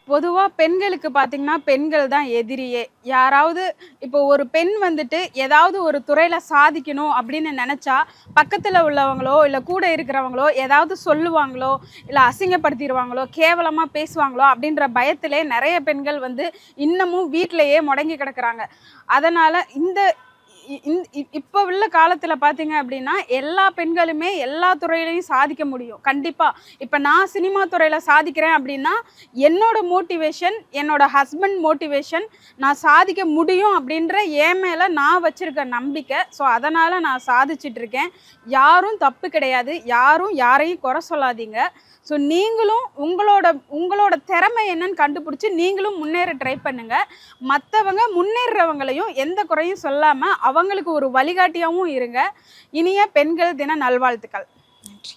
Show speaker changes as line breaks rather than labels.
பொதுவா பெண்களுக்கு பார்த்தீங்கன்னா, பெண்கள் தான் எதிரியே. யாராவது இப்போ ஒரு பெண் வந்துட்டு ஏதாவது ஒரு துறையில சாதிக்கணும் அப்படின்னு நெனச்சா, பக்கத்துல உள்ளவங்களோ, இல்ல கூட இருக்கிறவங்களோ ஏதாவது சொல்லுவாங்களோ, இல்ல அசிங்கப்படுத்திருவாங்களோ, கேவலமா பேசுவாங்களோ அப்படின்ற பயத்திலே நெறைய பெண்கள் வந்து இன்னமும் வீட்லயே முடங்கி கிடக்குறாங்க. அதனால இந்த இ இந் இ இப்ப உள்ள காலத்துல பார்த்தீங்க அப்படின்னா, எல்லா பெண்களுமே எல்லா துறையிலயும் சாதிக்க முடியும். கண்டிப்பா. இப்ப நான் சினிமா துறையில சாதிக்கிறேன் அப்படின்னா, என்னோட மோட்டிவேஷன், என்னோட ஹஸ்பண்ட் மோட்டிவேஷன், நான் சாதிக்க முடியும் அப்படின்ற என் மேல நான் வச்சிருக்க நம்பிக்கை. ஸோ, அதனால நான் சாதிச்சுட்டு இருக்கேன். யாரும் தப்பு கிடையாது. யாரும் யாரையும் குறை சொல்லாதீங்க. ஸோ, நீங்களும் உங்களோட உங்களோட திறமை என்னன்னு கண்டுபிடிச்சு, நீங்களும் முன்னேற ட்ரை பண்ணுங்க. மத்தவங்க முன்னேறுறவங்களையும் எந்த குறையும் சொல்லாம, அவங்களுக்கு ஒரு வழிகாட்டியாவும் இருங்க. இனிய பெண்கள் தின நல்வாழ்த்துக்கள். நன்றி.